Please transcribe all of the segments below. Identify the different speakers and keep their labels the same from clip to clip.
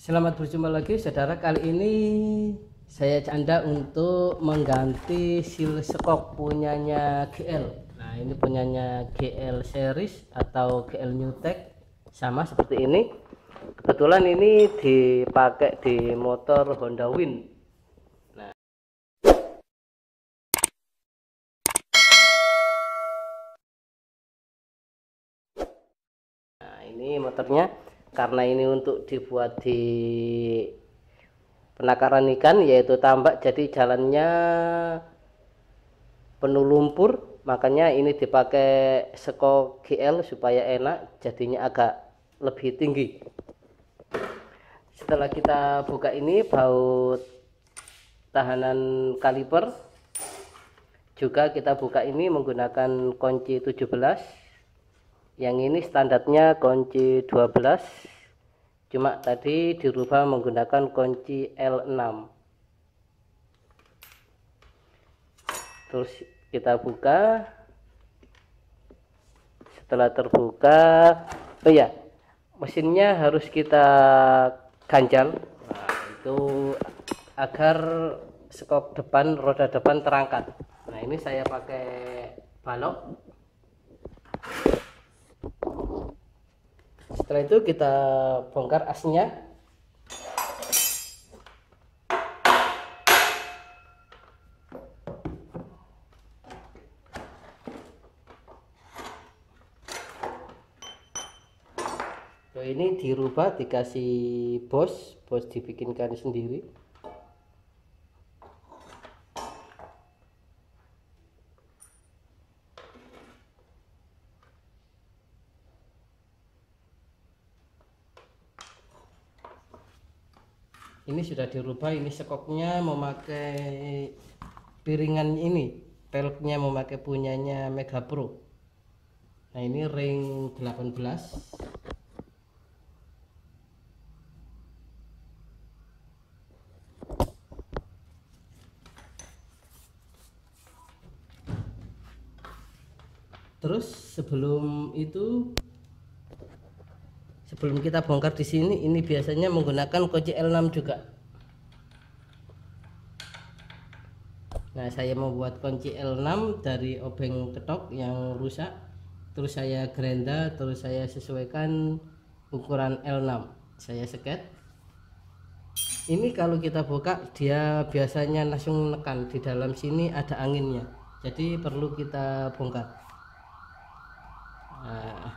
Speaker 1: Selamat berjumpa lagi saudara. Kali ini saya ajak Anda untuk mengganti seal skok punyanya GL. Nah, ini punyanya GL series atau GL Newtek, sama seperti ini. Kebetulan ini dipakai di motor Honda Win. Nah, ini motornya, karena ini untuk dibuat di penangkaran ikan yaitu tambak, jadi jalannya penuh lumpur, makanya ini dipakai skok GL supaya enak, jadinya agak lebih tinggi. Setelah kita buka ini baut tahanan kaliper, juga kita buka ini menggunakan kunci 17. Yang ini standarnya kunci 12, cuma tadi dirubah menggunakan kunci L6. Terus kita buka. Setelah terbuka, oh ya, mesinnya harus kita ganjal. Nah, itu agar skok depan, roda depan terangkat. Nah, ini saya pakai balok. Setelah itu kita bongkar asnya. So, ini dirubah, dikasih bos dibikinkan sendiri. Ini sudah dirubah, ini skoknya memakai piringan ini, peleknya memakai punyanya Mega Pro. Nah, ini ring 18. Terus sebelum kita bongkar di sini, ini biasanya menggunakan kunci L6 juga. Nah, saya membuat kunci L6 dari obeng ketok yang rusak, terus saya gerenda, terus saya sesuaikan ukuran L6, saya seket. Ini kalau kita buka, dia biasanya langsung menekan, di dalam sini ada anginnya, jadi perlu kita bongkar. Nah,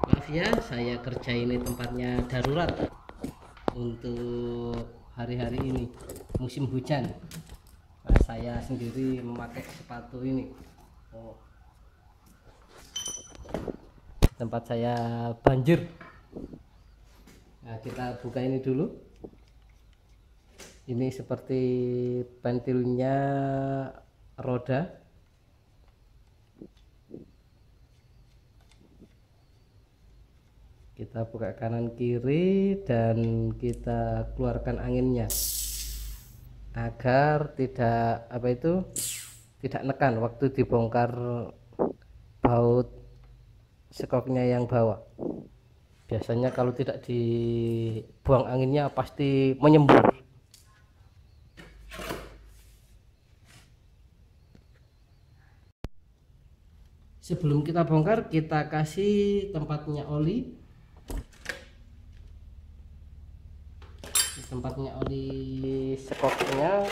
Speaker 1: maaf ya, saya kerja ini tempatnya darurat untuk hari-hari ini musim hujan. Nah, saya sendiri memakai sepatu ini. Tempat saya banjir. Nah, kita buka ini dulu. Ini seperti pentilnya roda. Kita buka kanan kiri dan kita keluarkan anginnya agar tidak tidak nekan waktu dibongkar baut skoknya yang bawah. Biasanya kalau tidak dibuang anginnya pasti menyembur. Sebelum kita bongkar, kita kasih tempatnya oli. Tempatnya oli skoknya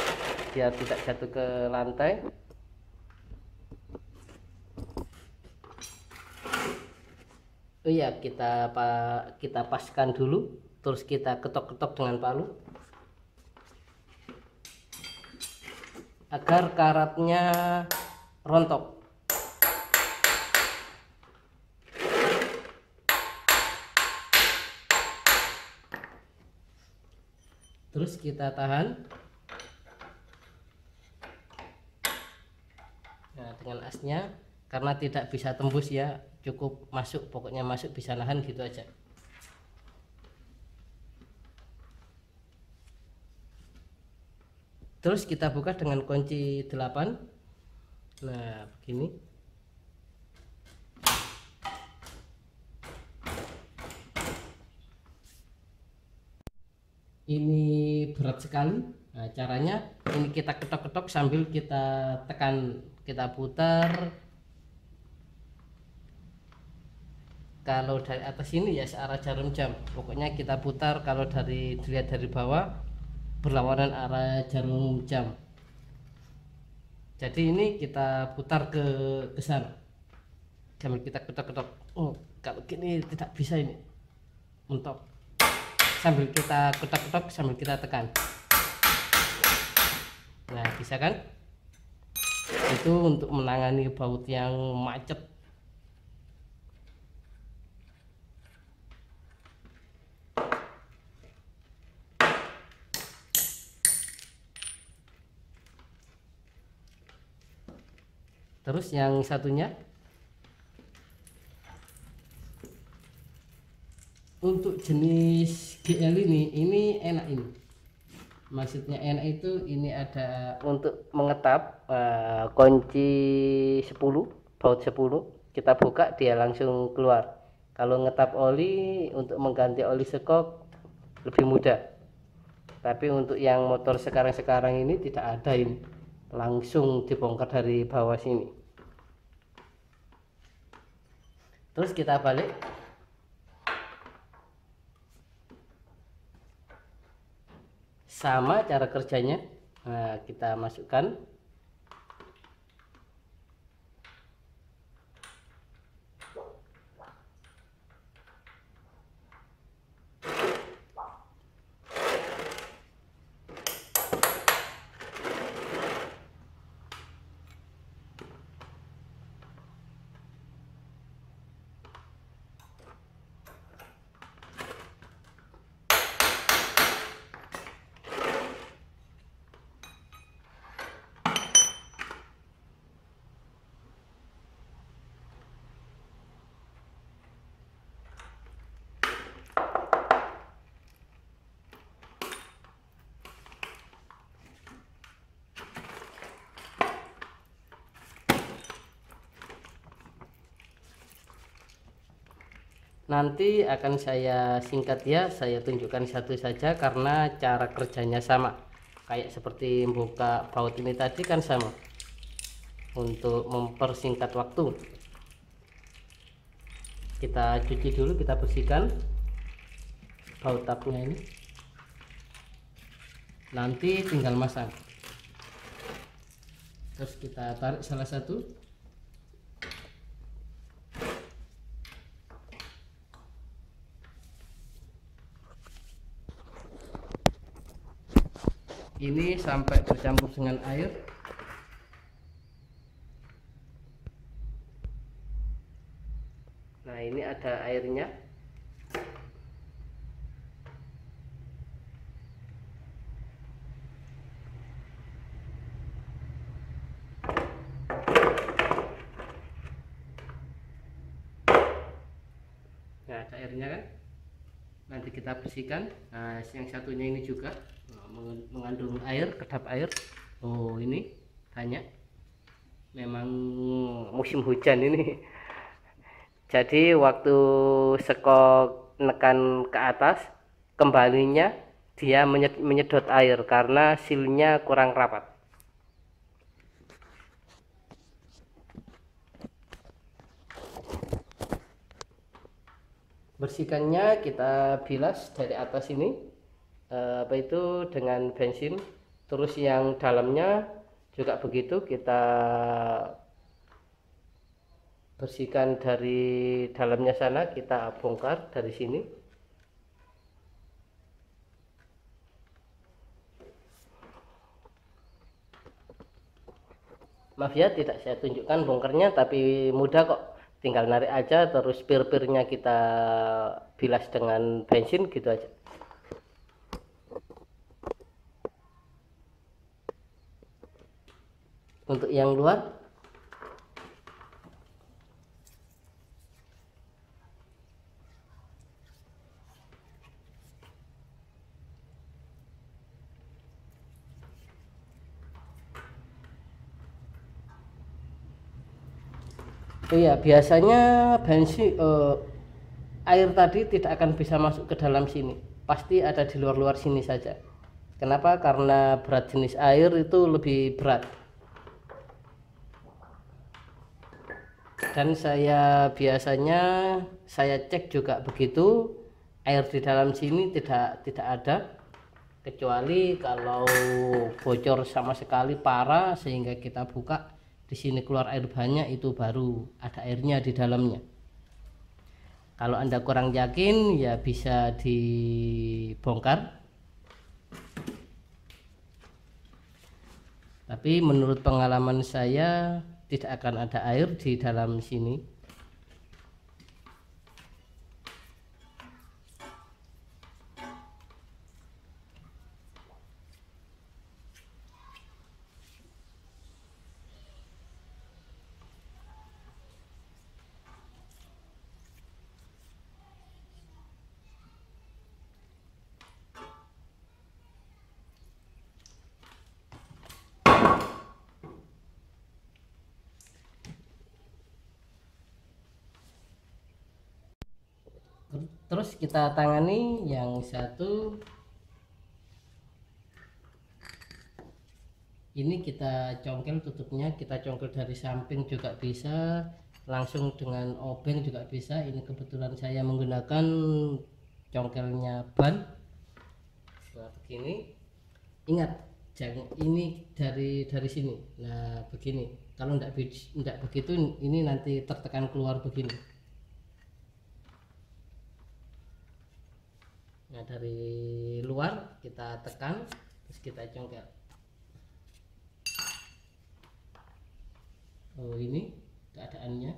Speaker 1: biar tidak jatuh ke lantai. Oh iya, kita paskan dulu, terus kita ketok-ketok dengan palu agar karatnya rontok. Terus kita tahan. Nah, dengan asnya, karena tidak bisa tembus ya, cukup masuk, pokoknya masuk bisa nahan gitu aja. Terus kita buka dengan kunci 8. Nah, begini. ini berat sekali. Nah, caranya ini kita ketok-ketok sambil kita tekan, kita putar. Kalau dari atas ini ya searah jarum jam, pokoknya kita putar. Kalau dilihat dari bawah berlawanan arah jarum jam. Jadi ini kita putar ke sana sambil kita ketok-ketok. Oh, kalau gini tidak bisa, ini mentok. Sambil kita ketok-ketok sambil kita tekan. Nah, bisa kan? Itu untuk menangani baut yang macet. Terus yang satunya untuk jenis GL ini enak ini. Maksudnya enak itu ini ada untuk mengetap kunci 10, baut 10 kita buka dia langsung keluar. Kalau ngetap oli untuk mengganti oli sekop lebih mudah. Tapi untuk yang motor sekarang ini tidak ada, ini langsung dibongkar dari bawah sini. Terus kita balik. Sama cara kerjanya. Nah, kita masukkan. Nanti akan saya singkat ya, saya tunjukkan satu saja karena cara kerjanya sama. Kayak seperti membuka baut ini tadi kan sama. Untuk mempersingkat waktu, kita cuci dulu, kita bersihkan baut tabnya ini. Nanti tinggal masang. Terus kita tarik salah satu. Ini sampai bercampur dengan air. Nah, ini ada airnya. Nah, ada airnya kan. Nanti kita bersihkan. Nah, yang satunya ini juga mengandung air, kedap air. Oh, ini banyak. Memang musim hujan ini. Jadi waktu sekok nekan ke atas, kembalinya dia menyedot air karena silnya kurang rapat. Bersihkannya kita bilas dari atas ini, apa itu, dengan bensin. Terus yang dalamnya juga begitu, kita bersihkan dari dalamnya sana, kita bongkar dari sini. Maaf ya, tidak saya tunjukkan bongkarnya, tapi mudah kok. Tinggal narik aja, terus pir-pirnya kita bilas dengan bensin gitu aja. Untuk yang luar, iya, biasanya bensin air tadi tidak akan bisa masuk ke dalam sini. pasti ada di luar-luar sini saja. Kenapa? Karena berat jenis air itu lebih berat. Dan saya biasanya saya cek juga begitu, air di dalam sini tidak ada, kecuali kalau bocor sama sekali parah sehingga kita buka di sini keluar air banyak, itu baru ada airnya di dalamnya. Kalau Anda kurang yakin ya bisa dibongkar. Tapi menurut pengalaman saya tidak akan ada air di dalam sini. Terus kita tangani yang satu ini, kita congkel tutupnya, kita congkel dari samping juga bisa, langsung dengan obeng juga bisa. Ini kebetulan saya menggunakan congkelnya ban. Nah begini, ingat jangan ini dari sini. Nah begini, kalau enggak begitu ini nanti tertekan keluar begini. Nah dari luar kita tekan, terus kita congkel. Oh ini keadaannya.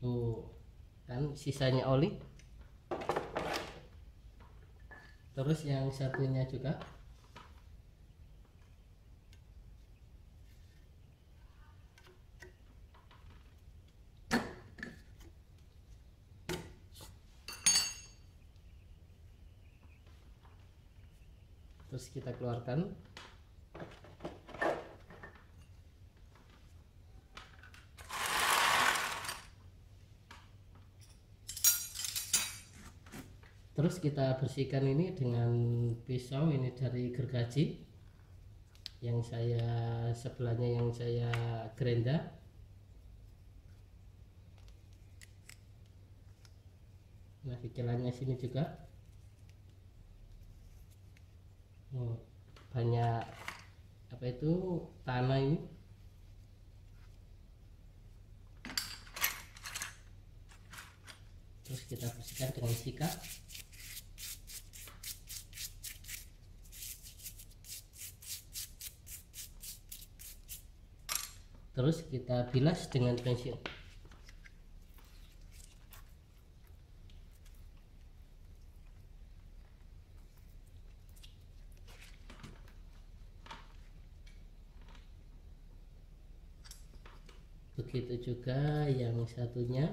Speaker 1: Oh kan sisanya oli. Terus yang satunya juga. Terus kita keluarkan. Terus kita bersihkan ini dengan pisau, ini dari gergaji yang saya sebelahnya yang saya gerenda. Nah fikirannya sini juga. Banyak apa itu tanah ini. Terus kita bersihkan dengan sikat. Terus kita bilas dengan pensil. Begitu juga yang satunya.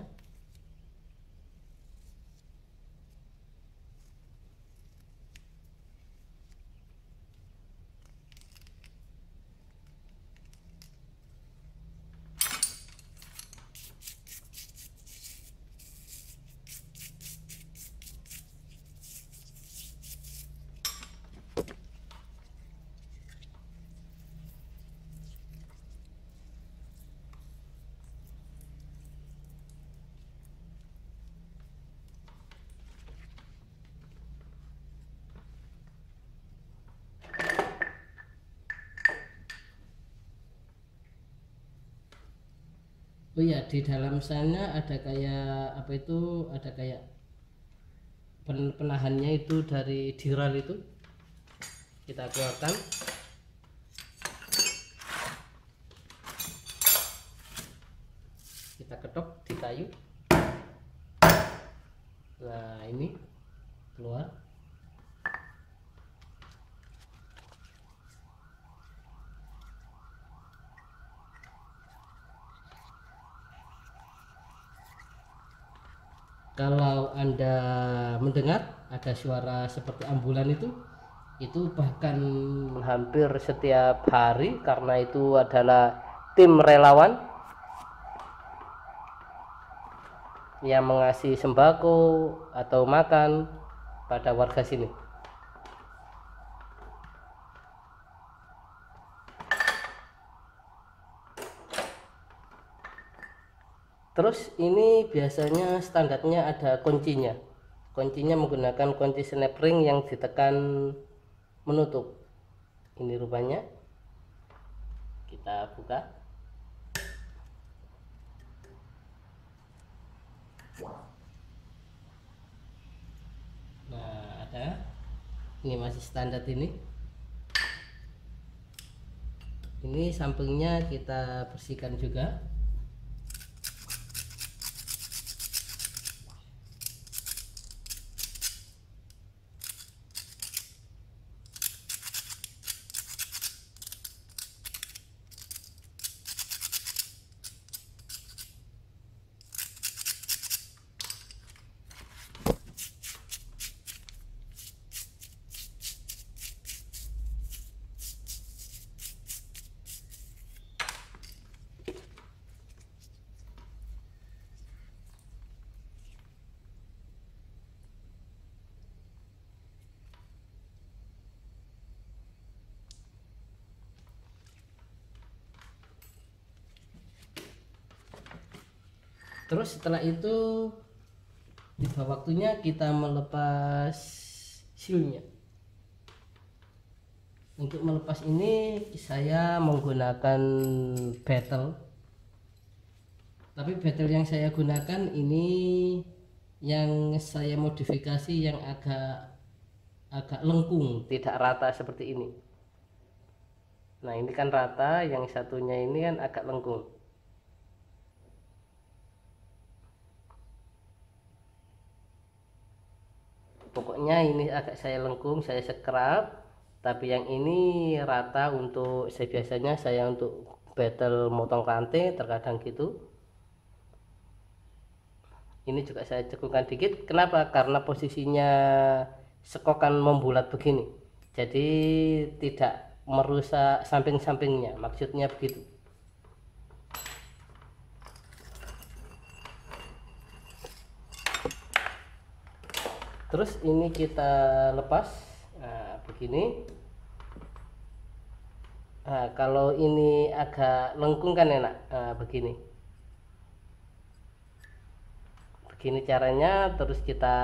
Speaker 1: Oh ya, di dalam sana ada kayak apa itu, ada kayak penahannya itu dari diral itu. Kita keluarkan. Kita ketok di kayu. Nah ini keluar. Kalau Anda mendengar ada suara seperti ambulan itu bahkan hampir setiap hari, karena itu adalah tim relawan yang mengasih sembako atau makan pada warga sini. Terus ini biasanya standarnya ada kuncinya. Kuncinya menggunakan kunci snap ring yang ditekan menutup. Ini rupanya. Kita buka. Nah, ada. Ini masih standar ini. Ini sampingnya kita bersihkan juga. Terus setelah itu tiba waktunya kita melepas sealnya. Untuk melepas ini saya menggunakan betel. Tapi betel yang saya gunakan ini yang saya modifikasi yang agak lengkung, tidak rata seperti ini. Nah, ini kan rata, yang satunya ini kan agak lengkung. Pokoknya ini agak saya lengkung, saya scrub, tapi yang ini rata. Untuk biasanya saya untuk betel motong rantai terkadang gitu. Ini juga saya cekungkan dikit. Kenapa? Karena posisinya sekokan membulat begini, jadi tidak merusak samping-sampingnya, maksudnya begitu. Terus ini kita lepas. Nah, begini. Nah, kalau ini agak lengkung kan enak. Nah, begini caranya. Terus kita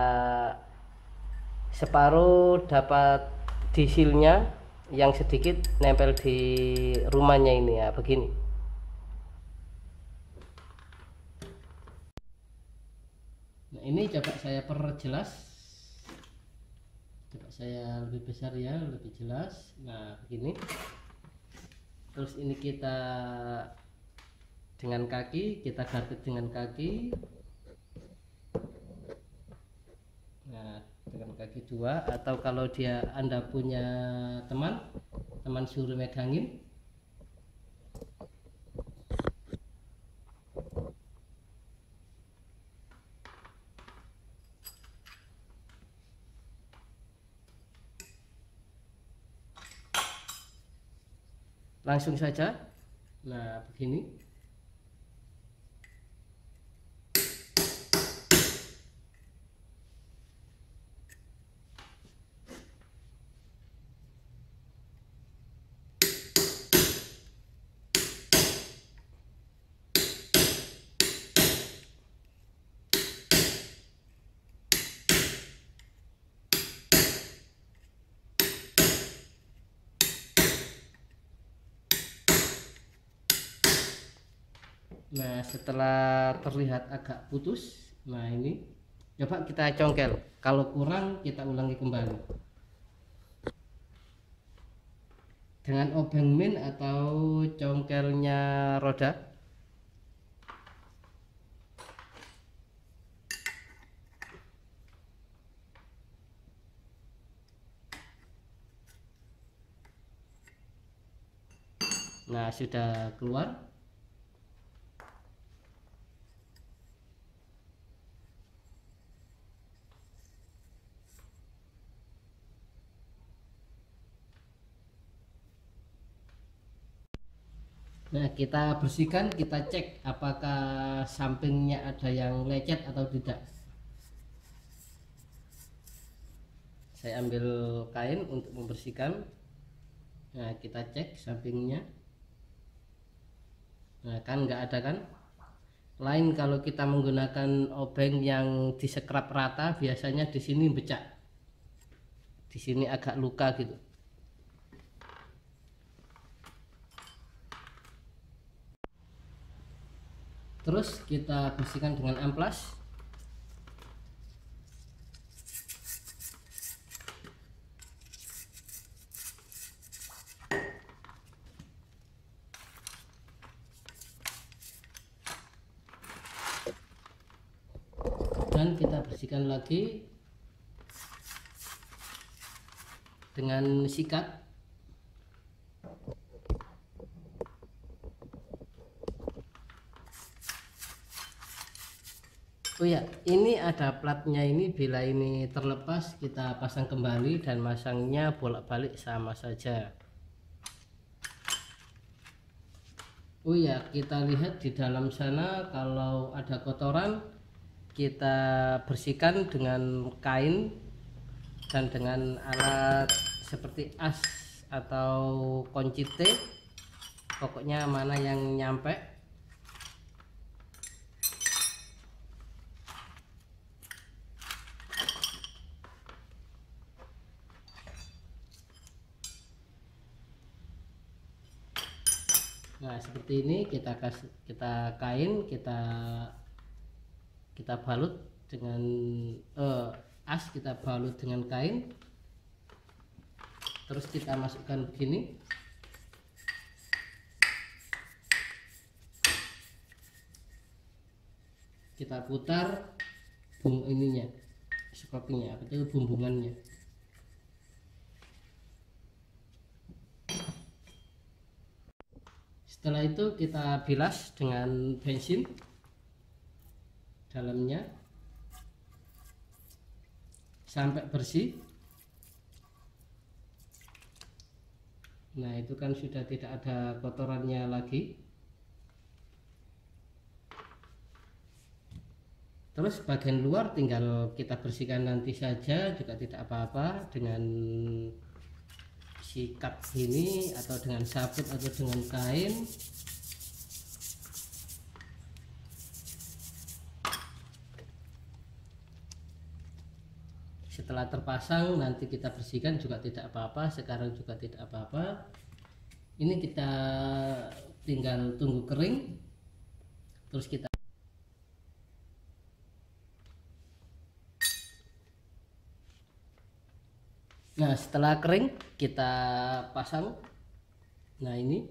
Speaker 1: separuh dapat di sealnya, yang sedikit nempel di rumahnya ini ya, begini. Nah, ini coba saya perjelas, coba saya lebih besar ya, lebih jelas. Nah, begini. Terus ini kita dengan kaki, kita garket dengan kaki. Nah, dengan kaki dua, atau kalau Anda punya teman suruh megangin. Langsung saja. Nah, begini. Nah, setelah terlihat agak putus, nah ini coba kita congkel. Kalau kurang kita ulangi kembali dengan obeng min atau congkelnya roda. Nah, sudah keluar. Nah, kita bersihkan, kita cek apakah sampingnya ada yang lecet atau tidak. Saya ambil kain untuk membersihkan. Nah, kita cek sampingnya. Nah, kan nggak ada kan. Lain kalau kita menggunakan obeng yang disekrap rata, biasanya di sini becak, di sini agak luka gitu. Terus kita bersihkan dengan amplas. Dan kita bersihkan lagi dengan sikat. Oh ya, ini ada platnya, ini bila ini terlepas kita pasang kembali dan masangnya bolak-balik sama saja. Oh ya, kita lihat di dalam sana kalau ada kotoran kita bersihkan dengan kain dan dengan alat seperti as atau kunci T, pokoknya mana yang nyampe. Nah, seperti ini kita kain kita balut dengan as, kita balut dengan kain, terus kita masukkan begini. Kita putar ininya, skopingnya, apa itu, bumbungannya. Setelah itu kita bilas dengan bensin dalamnya sampai bersih. Nah, itu kan sudah tidak ada kotorannya lagi. Terus bagian luar tinggal kita bersihkan nanti saja, juga tidak apa-apa dengan sikat ini atau dengan sabut atau dengan kain. Setelah terpasang nanti kita bersihkan juga tidak apa-apa, sekarang juga tidak apa-apa. Ini kita tinggal tunggu kering, terus kita. Nah, setelah kering kita pasang. Nah, ini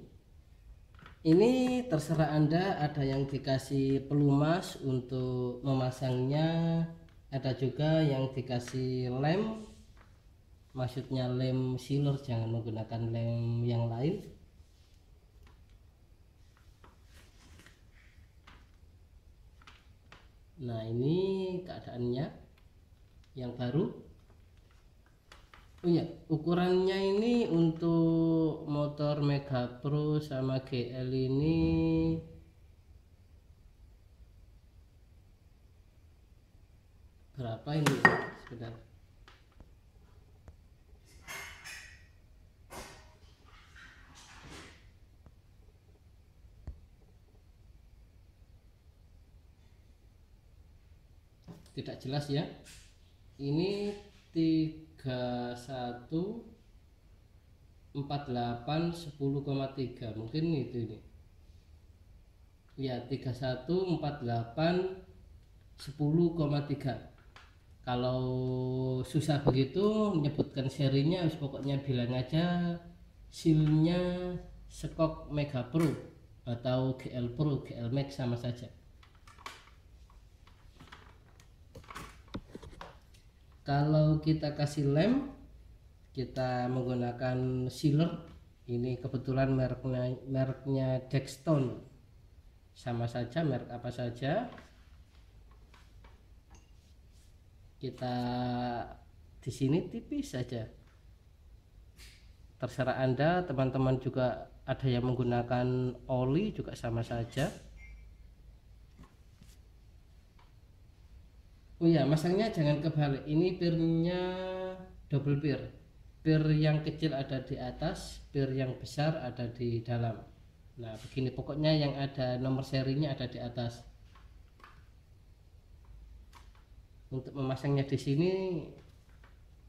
Speaker 1: terserah Anda, ada yang dikasih pelumas untuk memasangnya, ada juga yang dikasih lem, maksudnya lem sealer, jangan menggunakan lem yang lain. Nah, ini keadaannya yang baru. Oh ya, ukurannya ini untuk motor Mega Pro sama GL ini berapa ini? Sebentar. Tidak jelas ya. Ini 3148 10,3, mungkin itu ini. Ya, 3148 10,3. Kalau susah begitu menyebutkan serinya, pokoknya bilang aja silnya Skok Mega Pro atau GL Pro, GL Max sama saja. Kalau kita kasih lem, kita menggunakan sealer. Ini kebetulan mereknya Dextone, sama saja merek apa saja. Kita di sini tipis saja. Terserah Anda, teman-teman juga ada yang menggunakan oli juga sama saja. Oh ya, masangnya jangan kebalik. Ini pirnya double pir. Pir yang kecil ada di atas, pir yang besar ada di dalam. Nah begini, pokoknya yang ada nomor serinya ada di atas. Untuk memasangnya di sini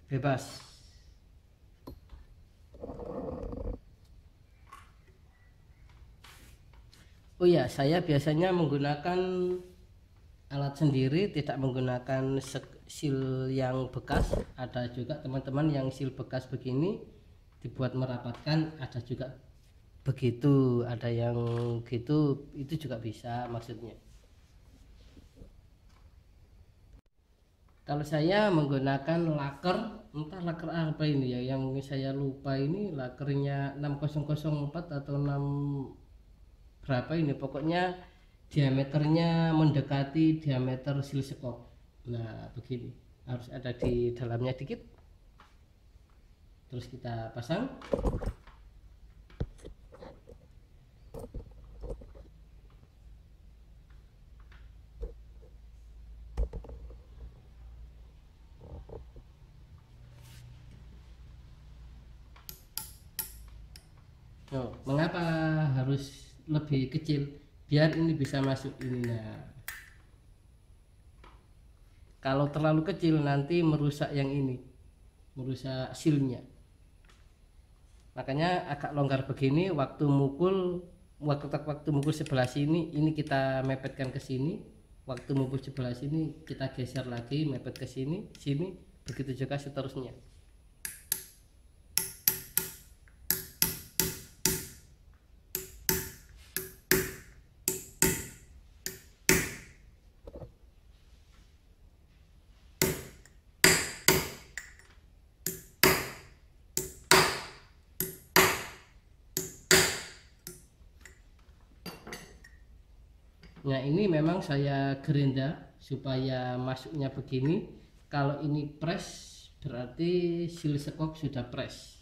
Speaker 1: bebas. Oh ya, saya biasanya menggunakan alat sendiri, tidak menggunakan seal yang bekas. Ada juga teman-teman yang seal bekas begini dibuat merapatkan, ada juga begitu, ada yang gitu, itu juga bisa maksudnya. Kalau saya menggunakan laker, entah laker apa ini ya, yang saya lupa ini lakernya 6004 atau 6 berapa ini, pokoknya diameternya mendekati diameter seal sekop. Nah begini, harus ada di dalamnya dikit. Terus kita pasang. Oh, mengapa harus lebih kecil? Biar ini bisa masuk ini. Nah, kalau terlalu kecil nanti merusak yang ini, merusak sealnya. Makanya agak longgar begini, waktu mukul, waktu mukul sebelah sini, ini kita mepetkan ke sini. Waktu mukul sebelah sini kita geser lagi, mepet ke sini, sini, begitu juga seterusnya. Nah ini memang saya gerinda supaya masuknya begini. Kalau ini press berarti seal sekop sudah press.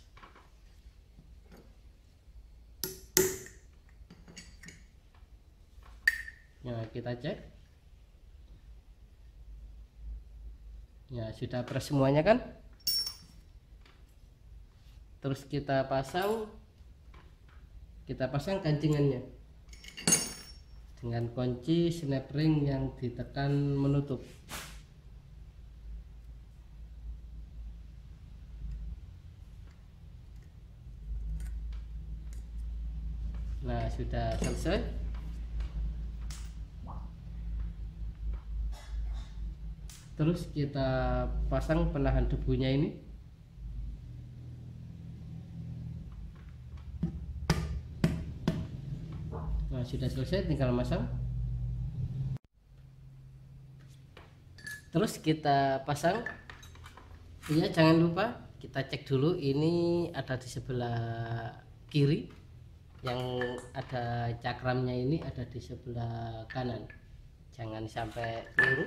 Speaker 1: Nah kita cek. Ya sudah press semuanya kan. Terus kita pasang gancingannya dengan kunci snap ring yang ditekan menutup. Nah sudah selesai. Terus kita pasang penahan debunya ini. Nah sudah selesai, tinggal masang. Terus kita pasang. Iya, jangan lupa kita cek dulu ini ada di sebelah kiri, yang ada cakramnya ini ada di sebelah kanan. Jangan sampai keliru.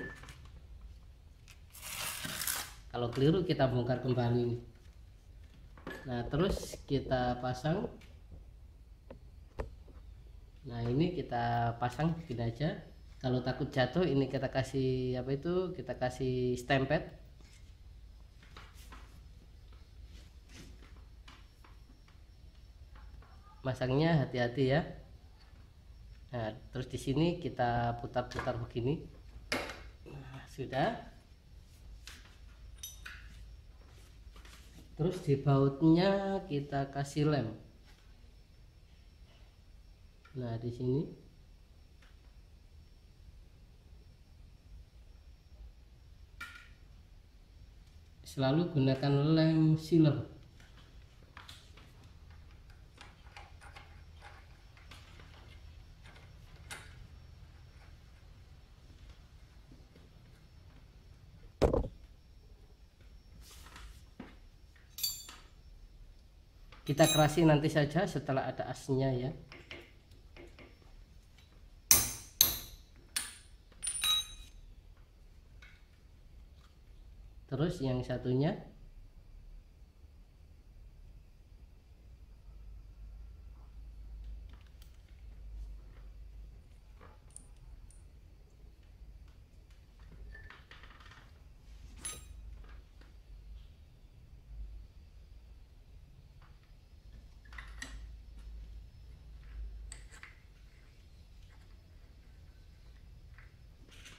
Speaker 1: Kalau keliru kita bongkar kembali. Nah terus kita pasang. Nah ini kita pasang begini aja. Kalau takut jatuh ini kita kasih apa itu, kita kasih stempet. Masangnya hati-hati ya. Nah terus di sini kita putar-putar begini. Nah, sudah. Terus di bautnya kita kasih lem. Nah di sini selalu gunakan lem sealer. Kita kerasi nanti saja setelah ada asnya ya. Terus yang satunya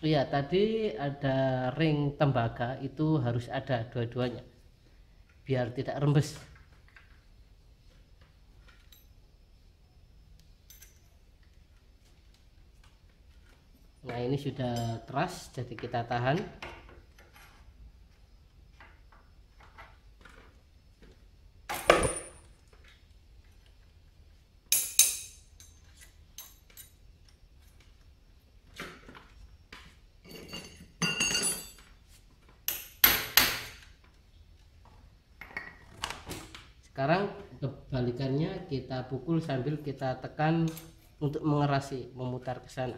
Speaker 1: Iya, tadi ada ring tembaga itu harus ada dua-duanya biar tidak rembes. Nah, ini sudah keras, jadi kita tahan. Sekarang kebalikannya, kita pukul sambil kita tekan untuk mengerasi, memutar ke sana.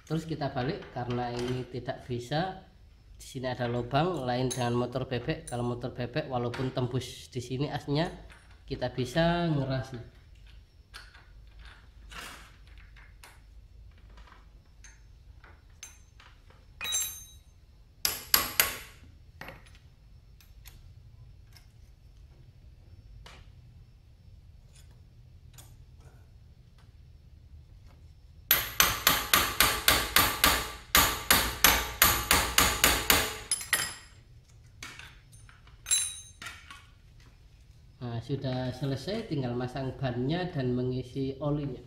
Speaker 1: Terus kita balik karena ini tidak bisa. Di sini ada lubang, lain dengan motor bebek. Kalau motor bebek walaupun tembus di sini asnya, kita bisa ngerasi. Nah, sudah selesai, tinggal masang bannya dan mengisi olinya.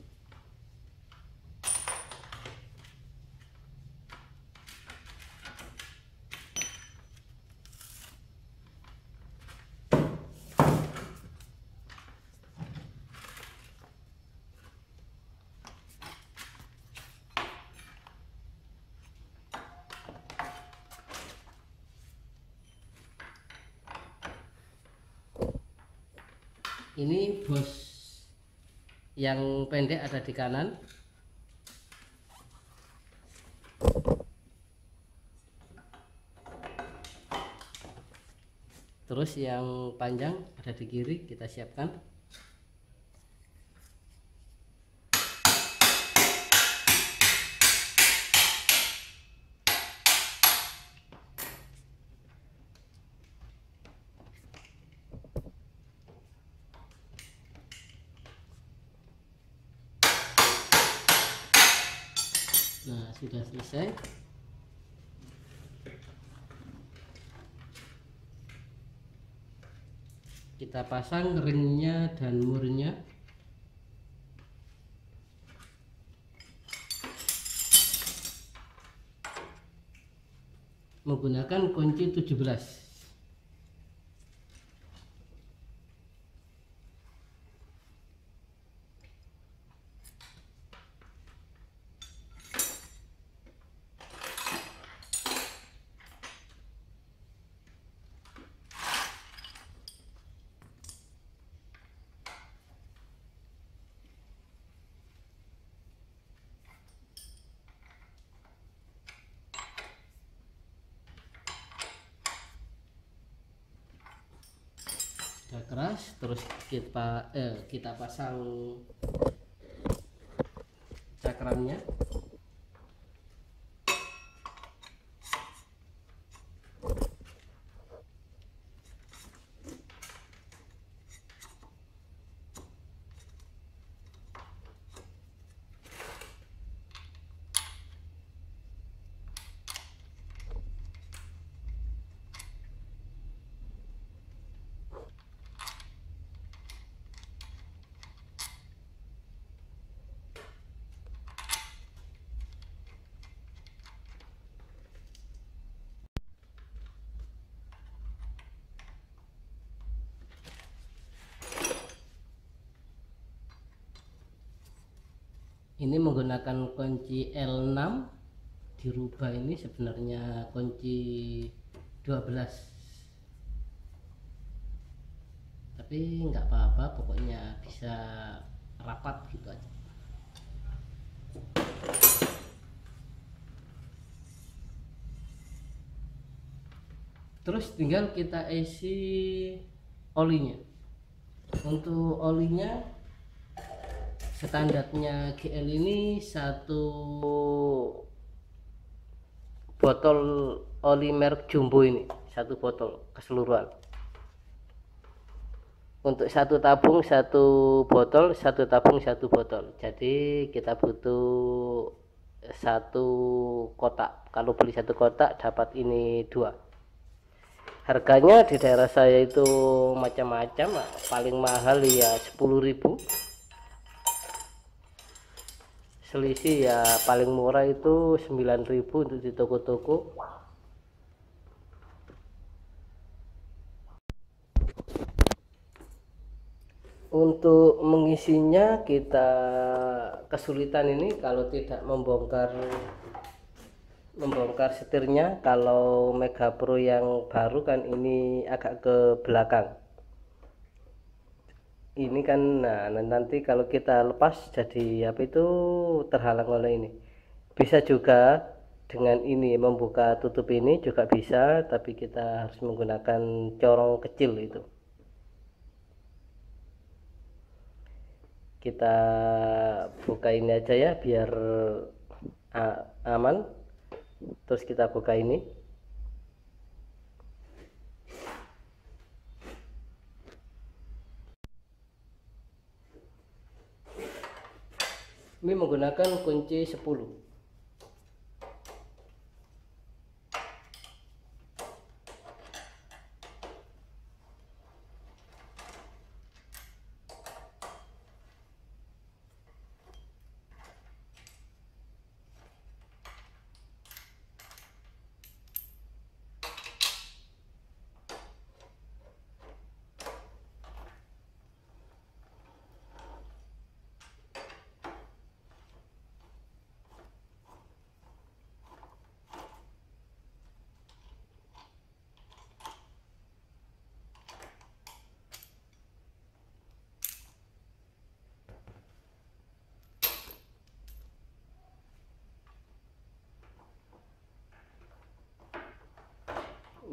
Speaker 1: Ini bos yang pendek ada di kanan, terus yang panjang ada di kiri, kita siapkan. Nah, sudah selesai. Kita pasang ringnya dan murnya. Menggunakan kunci 17. Sudah keras, terus kita pasang cakramnya. Ini menggunakan kunci L6, dirubah ini sebenarnya kunci 12, tapi nggak apa-apa, pokoknya bisa rapat gitu aja. Terus tinggal kita isi olinya. Untuk olinya standarnya GL ini 1 botol oli merek Jumbo ini satu botol keseluruhan. Untuk satu tabung satu botol, satu tabung satu botol. Jadi kita butuh satu kotak. Kalau beli satu kotak dapat ini dua. Harganya di daerah saya itu macam-macam, paling mahal ya 10.000. Selisih ya paling murah itu 9.000 untuk di toko-toko. Untuk mengisinya kita kesulitan ini kalau tidak membongkar setirnya. Kalau Mega Pro yang baru kan ini agak ke belakang. Ini kan nah nanti kalau kita lepas jadi apa itu terhalang oleh ini. Bisa juga dengan ini membuka tutup ini juga bisa, tapi kita harus menggunakan corong kecil itu. Kita buka ini aja ya biar aman. Terus kita buka ini. Ini menggunakan kunci 10.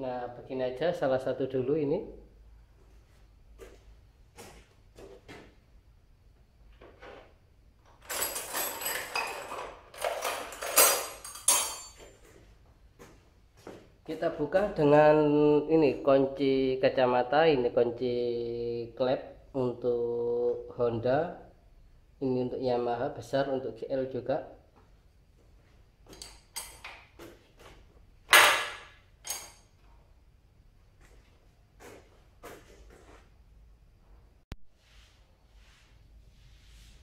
Speaker 1: Nah, begini aja salah satu dulu ini. Kita buka dengan ini kunci kacamata, ini kunci klep untuk Honda, ini untuk Yamaha besar, untuk GL juga.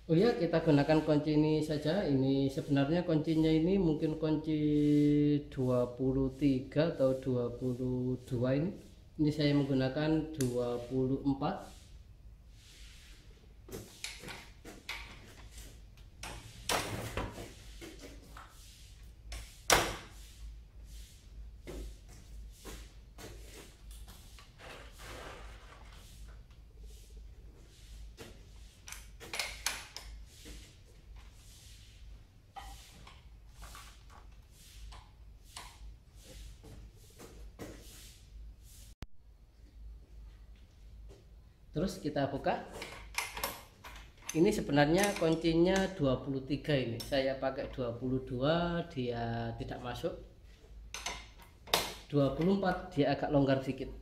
Speaker 1: Oh ya, kita gunakan kunci ini saja. Ini sebenarnya kuncinya ini mungkin kunci 23 atau 22 ini. Ini saya menggunakan 24. Terus kita buka. Ini sebenarnya kuncinya 23 ini. Saya pakai 22, dia tidak masuk. 24 dia agak longgar sedikit.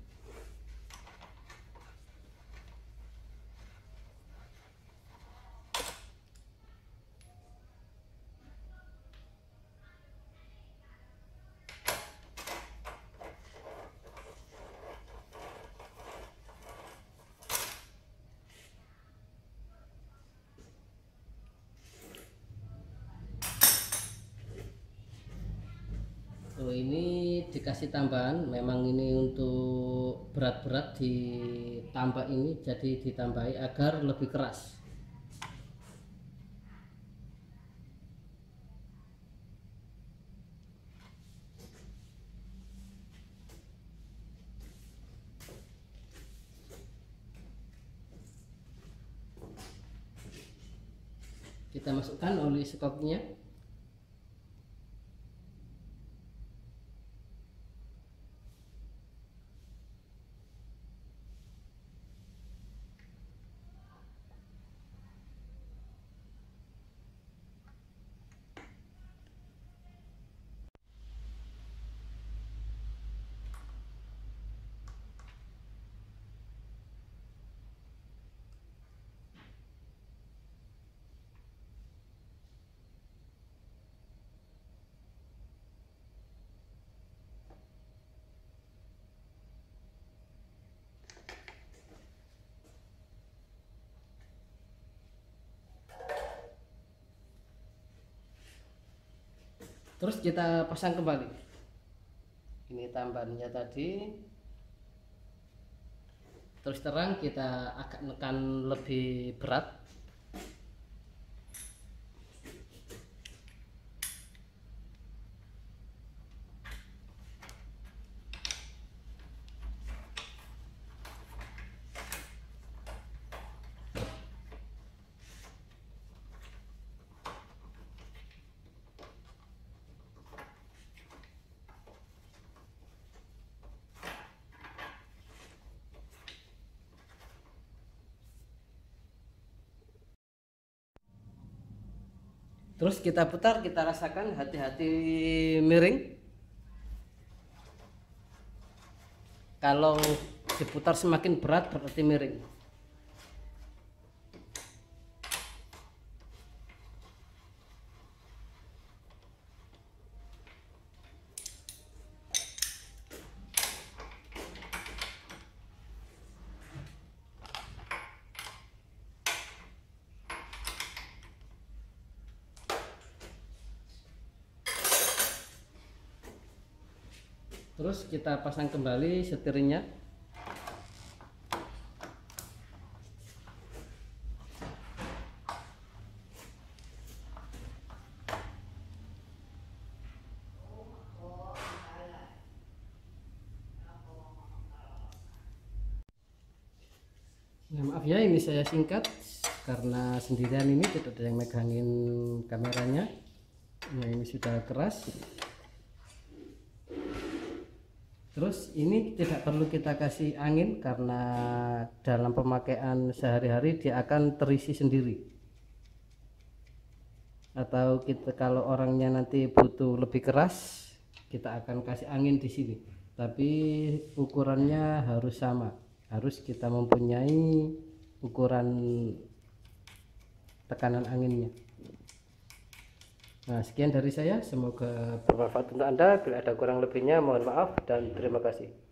Speaker 1: Oh, ini dikasih tambahan, memang ini untuk berat-berat ditambah ini, jadi ditambahi agar lebih keras. Kita masukkan oli skopnya. Terus kita pasang kembali. Ini tambahannya tadi. Terus terang kita agak nekan lebih berat. Terus kita putar, kita rasakan, hati-hati miring. Kalau diputar semakin berat berarti miring. Terus kita pasang kembali setirnya. Nah, maaf ya, ini saya singkat karena sendirian, ini tidak ada yang megangin kameranya. Nah, ini sudah keras. Terus ini tidak perlu kita kasih angin karena dalam pemakaian sehari-hari dia akan terisi sendiri. Atau kita kalau orangnya nanti butuh lebih keras, kita akan kasih angin di sini. Tapi ukurannya harus sama. Harus kita mempunyai ukuran tekanan anginnya. Nah, sekian dari saya, semoga bermanfaat untuk Anda. Bila ada kurang lebihnya mohon maaf dan terima kasih.